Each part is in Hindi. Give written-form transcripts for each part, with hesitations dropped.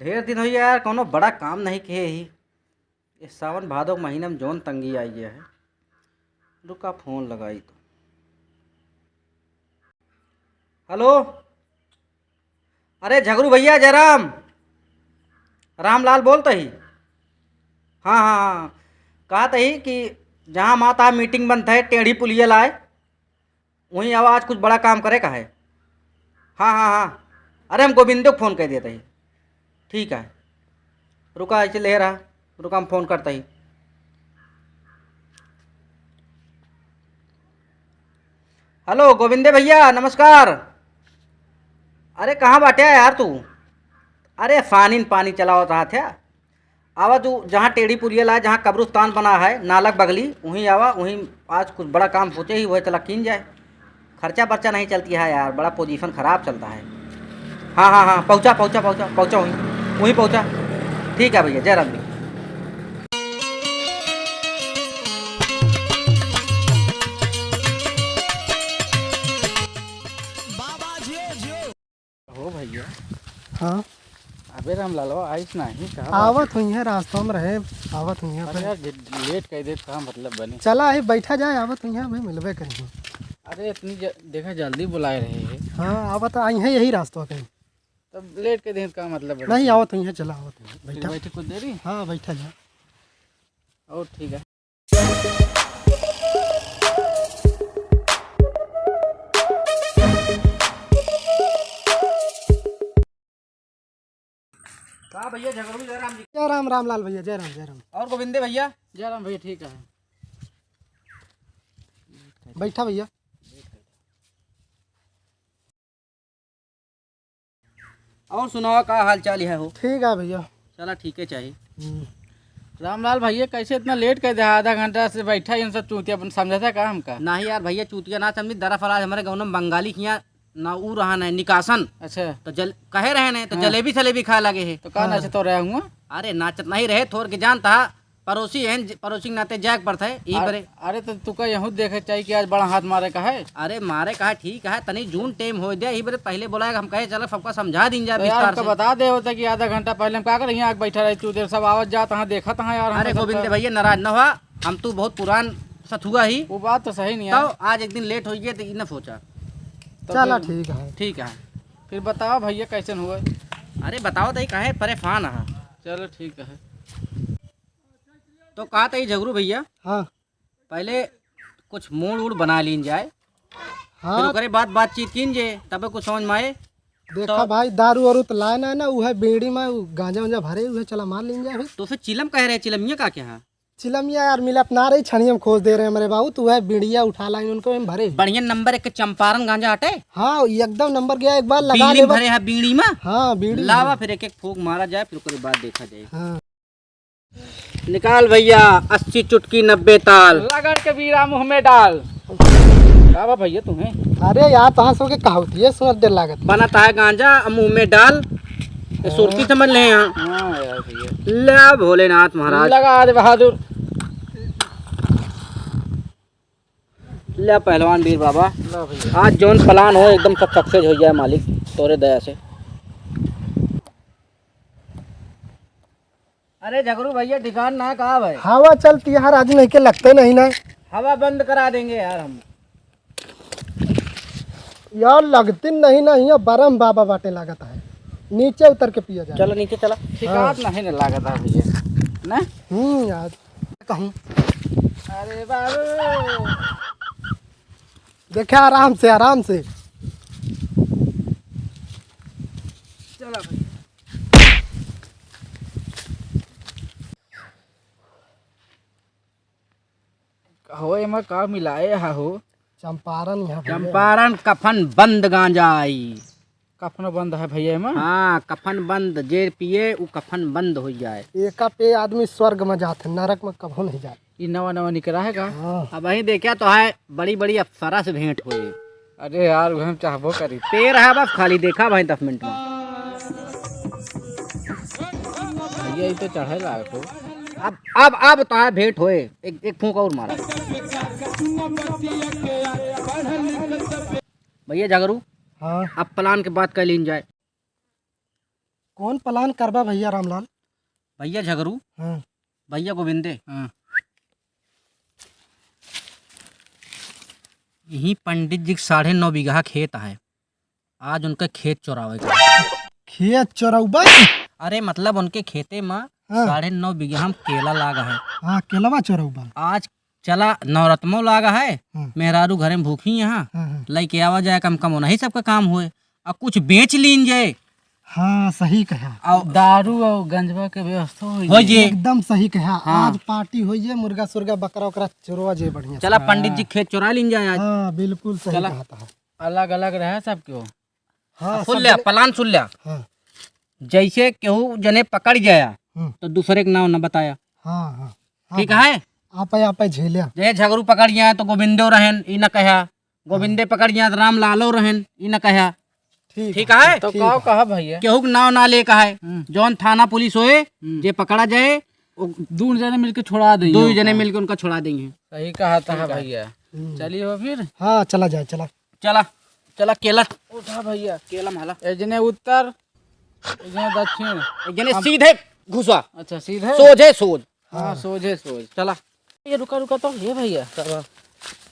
ढेर दिन हो यार कोनो बड़ा काम नहीं किए ही। इस सावन भादो महीने में जौन तंगी आई है। रुका फोन लगाई तो। हेलो, अरे झगरू भैया जयराम, रामलाल बोलते ही। हाँ हाँ हाँ, कहा ही कि जहाँ माता मीटिंग बंद है टेढ़ी पुलिया लाए, वहीं आवाज़ कुछ बड़ा काम करे का है। हाँ हाँ हाँ, अरे हम गोविंदो को फ़ोन कर देते ही। ठीक है, रुका ऐसे ले रहा, रुका हम फ़ोन करते ही। हेलो गोविंदे भैया नमस्कार। अरे कहाँ बाटे है यार तू? अरे फानी पानी चलावत रहा था। आवा तू जहाँ टेढ़ी पुलिया लाए, जहाँ कब्रिस्तान बना है नालक बगली, वहीं आवा, वहीं आज कुछ बड़ा काम सोचे ही, वही चला कीन जाए। खर्चा बर्चा नहीं चलती है यार, बड़ा पोजीशन ख़राब चलता है। हाँ हाँ हाँ, पहुँचा पहुँचा पहुँचा पहुँचा, वहीं वहीं पहुँचा। ठीक है भैया, जय राम जी। हो भैया। हाँ, अबे रामलालवा आइस नहीं कहा आवत हुई है, रास्ता में रहे, आवत हुई है। यार लेट कह दे कहाँ मतलब बने। चला है, बैठा जाए, आवत हुई है, हमें मिलवे करेंगे। अरे इतनी देखा जल्दी बुलाए रहे हैं, हाँ, आवत आई है, यही रास्ता कहीं। तब लेट कह दे का मतलब बने। नहीं, आवत हुई है, चला आवत हुई है, बैठा। बैठे कुछ देरी। हाँ, बैठा जा। और ठीक है। कहा भैया झगड़ू जय राम जी। जय राम, रामलाल भैया, जय राम जय राम। और गोविंदे भैया जय राम भैया। ठीक है, बैठा भैया। और सुनाओ का हाल चाल है हो? ठीक है भैया। चला ठीक है चाहिए। रामलाल भैया कैसे इतना लेट कर दिया? आधा घंटा से बैठा इन सब चूतिया अपन समझा था काम का। नहीं यार भैया, चूतिया ना समझी, दरअसल आज हमारे गाँव में बंगाली किया ना ऊ रहा है निकासन। अच्छा, तो कहे रहे ने तो जलेबी सलेबी खा लगे है। तो कहा नाचे तो रहा हूँ। अरे नाचत नहीं रहे, थोड़ के जानता पड़ोसी है, पड़ोसी के नाते जैक पर थे यही बरे। अरे तो तू का यहूँ देखे चाहिए कि आज बड़ा हाथ मारे का है। अरे मारे कहा ठीक है, तनी जून टेम हो दिया यही बरे, पहले बोलाएगा हम कहे चलो सबका समझा दिन जाए तो यार विस्तार उसका से। बता दे होता कि आधा घंटा पहले हम क्या कर यहाँ बैठा रहे चूते सब आवाज जाता है, देखा था यार। अरे गोविंद भैया नाराज न हुआ, हम तू बहुत पुरान सथुआ ही। वो बात तो सही नहीं तो है। आज एक दिन लेट हो गया तो इन्हें सोचा। तो चला फिर- ठीक है। ठीक है, फिर बताओ भैया कैसे हुआ। अरे बताओ तो कहे परेशान है। चलो ठीक है। तो कहा था झगड़ू भैया हाँ पहले कुछ मूड वूड बना लीन जाए, फिर हाँ, ओकरे बाद बातचीत कीजिए तब कुछ समझ में आए। देखा भाई, दारू वारू तो लाए ना, वो है बीड़ी में गांजा वांजा भरे हुए, चला मार लीन जाए। तो फिर चिलम कह रहे, चिलमिया का क्या है? चिलमिया यार मिले अपना रही, छनियम खोज दे रहे हैं मेरे बाबू, तू है बीड़िया उठा लाइन उनको हम भरे। बढ़िया नंबर एक चंपारण गांजा हटे, हाँ, एकदम नंबर गया, एक बार लगा बीड़ी ले। भरे है बीड़ी में। हाँ, बीड़ी लावा फिर एक एक फूक मारा जाए, फिर उसके बाद देखा जाए। हाँ। निकाल भैया 80 चुटकी 90 ताल। लगड़ के बीरा मुँह में डाल। क्या भैया तुम्हें? अरे यार तहाँ सो के कहावती है, सुन देर लागत। बनाता है गांजा मुंह में डाल, ये सुरती समझ ले यहाँ। हाँ यार भैया, ले भोलेनाथ महाराज, लगा दे बहादुर। ले पहलवान वीर बाबा, ला भैया। आज जौन प्लान हो एकदम सब सक्सेस हो जाए मालिक तोरे दया से। अरे झगड़ू भैया ठिकान ना कहा भाई, हवा चलती है यार, आज नहीं के लगते नहीं ना हवा बंद करा देंगे यार हम। यार, लगती नहीं नहीं है, बरम बाबा बाटे लागत है, नीचे उतर के पिया जाए। चलो नीचे चला। शिकायत नहीं न लागत है भैया ना। यार कहूँ अरे बाबू, देखे आराम से आराम से। चलो भैया। हो एमा का मिलाए हो? चंपारण यहाँ भैया। चंपारण कफन बंद गांजा आई। कफन बंद है भैया एमा। हाँ कफन बंद, जे पिए वो कफन बंद हो जाए। एका पे आदमी स्वर्ग में जाते, नरक में कभो नहीं जाते। ये नवा नवा निकला है का? हाँ। अब वही देखा तो है, बड़ी बड़ी अप्सरा से भेंट हुई। अरे यार हम चाहबो करी। पेड़ है बस खाली, देखा भाई 10 मिनट में। भैया ये तो चढ़े लायक हो। अब तो है भेंट होए, एक फूंक और मारा। भैया झगड़ू हाँ, अब प्लान के बात कर लीन जाए। कौन प्लान करबा भैया रामलाल? भैया झगरू, हाँ भैया गोविंदे, हाँ। यही पंडित जी के 9.5 बीघा खेत है। आज उनका खेत चुरावे का। खेत चोरौबा? अरे मतलब उनके खेते में हाँ। 9.5 बीघा में केला लागा है। हाँ केलवा चोरौबा। आज चला नवरत्नो लागा है। हाँ। मेहरारू घरे में भूखी यहाँ हाँ हाँ। लेके आवा जाए, कम कम नहीं सबका काम हुए और कुछ बेच लीन जाए। हाँ सही कहा, और दारू और गंजवा के व्यवस्था हो जे। एकदम सही कहा। हाँ। आज पार्टी होई है, मुर्गा सुर्गा बकरा उकरा चोरवा जे बढ़िया। चला पंडित जी खेत चुरा लीन जाए आज। हाँ बिल्कुल सही चला। कहा था। अलग अलग रहे सब क्यों? हाँ सुन सब लिया जने- प्लान, सुन लिया। हाँ जैसे केहू जने पकड़ जाया हम्म, तो दूसरे के नाम न बताया, हाँ हाँ हाँ, ठीक है? आपे झेलिया। जय झगरू पकड़ जाए तो गोविंदो रहन ई न कहा, गोविंदे पकड़ जाए तो राम लालो रहन ई न कहा, ठीक है? तो कहो कहा भैया। केहू के नाव ना ले कहा है। जौन थाना पुलिस होए जे पकड़ा जाए वो दूर जने मिलके छोड़ा देंगे। 2 जने मिलके उनका छोड़ा देंगे। सही कहा था भैया। चलिए हो फिर। हाँ चला जाए, चला। चला चला केला उठा भैया। केला महला, एजने उत्तर, एजने दक्षिण। एक जने सीधे घुसा, अच्छा सीधे। सोझे सोझ। हाँ सोझे सोझ। चला। ये रुका रुका तो ये भैया,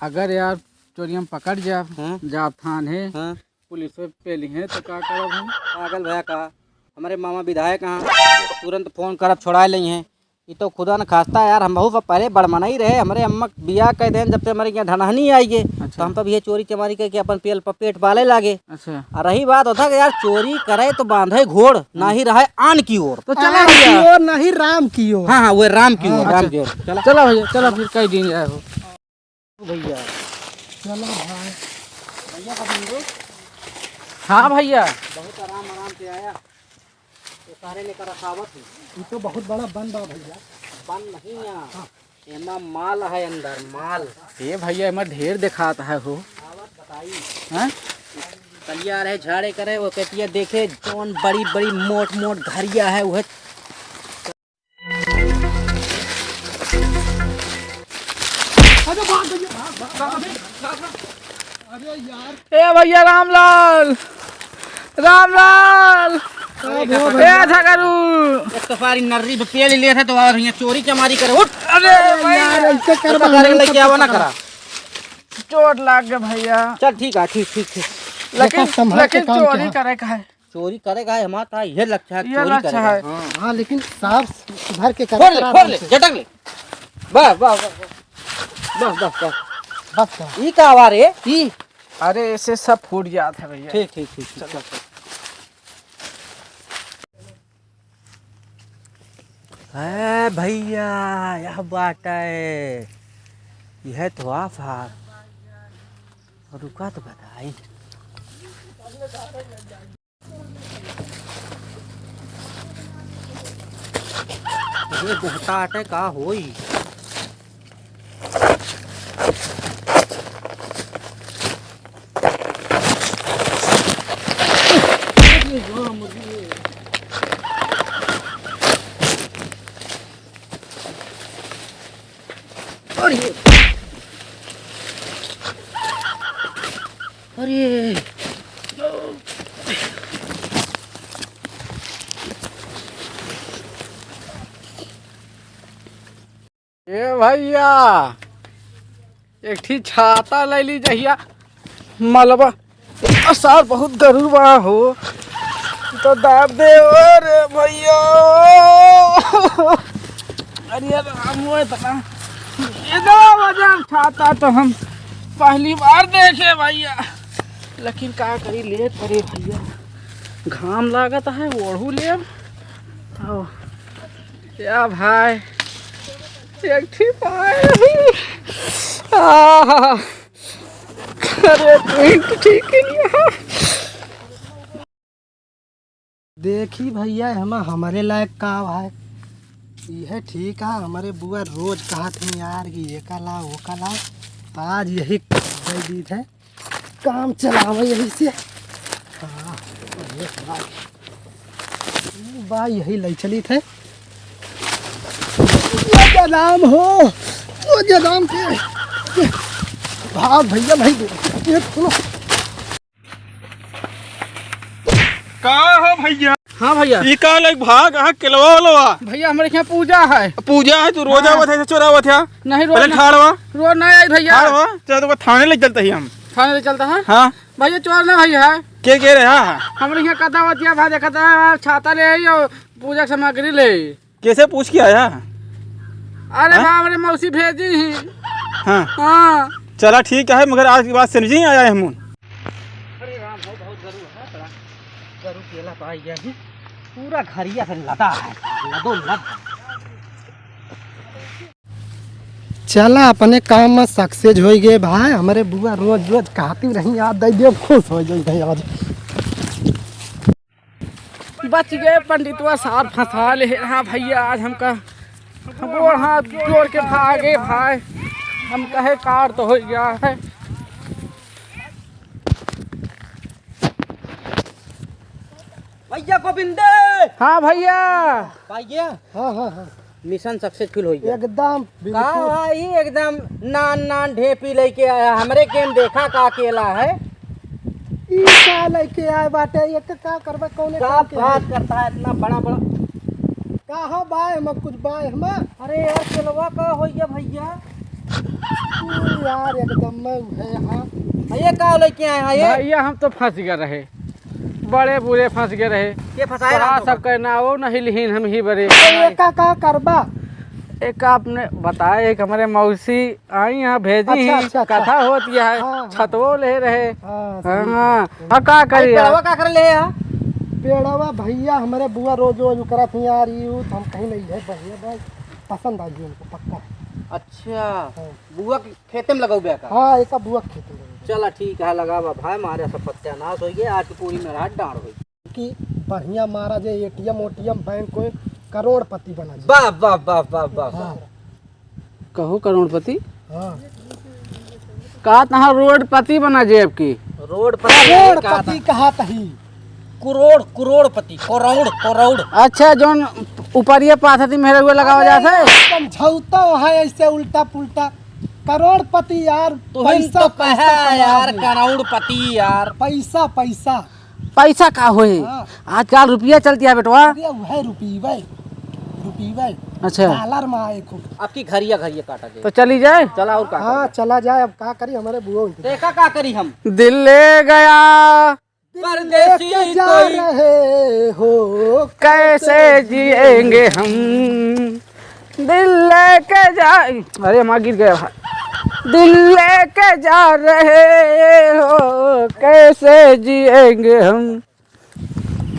अगर यार चोरियम पकड़ जाए, हाँ। जाब थाने हाँ पुलिस पे ली है तो क्या करब हम? पागल भैया कहा, हमारे मामा विधायक कहाँ तुरंत फोन करब छोड़ा ली हैं। ये तो खुदा न खास्ता यार, हम बहू पहले बड़मना ही रहे। हमारे अम्मा बियाह कह दें जब से हमारे यहाँ ढनहनी आई है तो हम तो ये चोरी चमारी करके अपन पेट पाले लागे। अच्छा और रही बात होता कि यार चोरी करे तो बांधे घोड़ ना ही रहे आन की ओर। तो चला आम की भैया। ओर नहीं, राम की ओर। हाँ हाँ वो राम की ओर, राम की ओर। चला चला भैया, चला फिर कई दिन जाए हो भैया। चला भाई। हाँ भैया। बहुत आराम से आया तो सारे लेकर रखावत है। ये तो बहुत बड़ा बन बा भैया। बन नहीं यहाँ, एमा माल है अंदर माल। ये भैया मैं ढेर दिखाता है हो। आवत बताई हैं? कलिया रहे झाड़े करे वो कहती देखे जौन बड़ी बड़ी मोट मोट घरिया है वह। अरे यार ए भैया रामलाल, रामलाल, ए झगरू। एक तो सारी नर्री पे पेड़ लिए थे तो और यहाँ चोरी चमारी करे। उठ अरे यार ऐसे कर कर लेके आवा ना करा। चोट लाग गया भैया। चल ठीक है, ठीक ठीक ठीक। लेकिन संभाल के लेकिन काम चोरी किया। करे का है। चोरी करेगा है हमारा ये लक्ष्य है, ये चोरी लक्ष्य करेगा। है। हाँ। हाँ लेकिन साफ सुधार के खोल ले, करा। खोल ले, झटक ले। बस बस बस बस बस। बस कर। ई का आवाज है ई। अरे ऐसे सब फूट जाता है भैया। ठीक ठीक ठीक चल। है भैया यह बात है, यह तो आप रुका तो बताई। ये बुहता आटे का होई। अरे अरे ए भैया एक ठी छाता ले ली जहिया मलबा असर बहुत गरुड़ बा हो तो दाब दे। अरे भैया अरे राम हुए तना इतना वजन छाता तो हम पहली बार देखे भैया। लेकिन का करी ले पड़े भैया, घाम लागत है ओढ़ू ले। या भाई एक ठीक पाए। अरे प्रिंट ठीक है। देखी भैया हमारे लायक का है यह ठीक है। हमारे बुआ रोज कहा थे यार कि ये का ला वो का ला, तो आज यही दे दी थे काम चलावे यही से। हाँ बा यही ले चली थे। वो नाम हो वो नाम के भाग भैया भाई ये सुनो का हो भैया? हाँ भैया ई का लाइक भाग आ केलवा वाला भैया हमारे यहाँ पूजा है। पूजा है तू रोज हाँ। आवत है चोरावत है नहीं पहले रोज ठाड़वा रोज नहीं आई भैया। ठाड़वा चल तो थाने ले चलते ही हम थाने ले चलता है हाँ भैया। चोर ना भैया है के रहे हाँ हमारे यहाँ कथा होती है भाई देखता छाता ले आई और पूजा की सामग्री ले आई। कैसे पूछ के आया अरे हाँ? भाई हमारे मौसी भेजी ही। हाँ हाँ चला ठीक है मगर आज की बात समझ नहीं आया हम अरे राम हो बहुत जरूर है बड़ा जरूर केला तो आई गया ही पूरा घरिया से लदा है लदो लद। चला अपने काम में सक्सेस हो गए भाई। हमारे बुआ रोज रोज कहती रही याद दे दियो खुश हो जाए आज। बच गए पंडितवा साहब फंसा ले हाँ भैया। आज हमका वो हाथ जोड़ के भागे भाई। हम कहे कार तो हो गया है। भैया गोविंदे हाँ भैया पाइए हाँ हाँ हाँ मिशन सक्सेसफुल हो गया एकदम का बिल्कुल। भाई एकदम नान नान ढेपी लेके आया हमरे गेम देखा का अकेला है ई का लेके आए बाटे एक का करबे कौने का काम के बात करता है इतना बड़ा बड़ा। कहा बाय हम कुछ बाय हम अरे यार केलवा का हो गया भैया यार एकदम मैं है हाँ। ये का लेके आए हैं ये भैया हम तो फंस गए रहे। बड़े बुरे फंस गए रहे। ये फंसाए बड़ा रहा सब कहना वो नहीं लिहीन हम ही बड़े। एक का करबा एक आपने बताया एक हमारे मौसी आई यहाँ भेजी अच्छा, ही अच्छा, अच्छा। कथा होती है हाँ, हाँ। छतवो ले रहे। हाँ हाँ हाँ का करिए पेड़वा का कर ले यार पेड़वा भैया हमारे बुआ रोज रोज करत ही यार यू तो हम कहीं नहीं है भैया भाई पसंद आ गई उनको पक्का। अच्छा बुआ के खेते में लगाओ का हाँ एक बुआ खेती में चला ठीक है लगावा भाई मारे सब सत्यानाश हो गया आज की पूरी में रात डांड हुई कि बढ़िया मारा जे एटीएम ओटीएम बैंक को करोड़पति बना जी। वाह वाह वाह वाह वाह हाँ कहो करोड़पति हाँ का तहाँ रोडपति बना जेब की। रोड पर करोड़पति कहा तही करोड़ करोड़पति करोड़ करोड़ अच्छा जोन ऊपरिया पाथती मेरे हुए लगावा जाता है। समझौता है ऐसे उल्टा पुल्टा करोड़पति यार तुम तो कहा यार करोड़पति यार पैसा पैसा पैसा का होए हाँ। आजकल रुपया चलती है बेटवा। अरे वह रुपीवे अच्छा डॉलर में आए खूब। आपकी घरिया घरिया काटा जाए तो चली जाए। चला और का हाँ चला जाए अब का करी हमारे बुआ देखा का करी हम दिल ले गया परदेसी लेके जा कोई रहे हो कैसे जिएंगे हम दिल लेके जा। अरे माँ गिर गया भाई। दिल लेके जा रहे हो कैसे जिएंगे हम।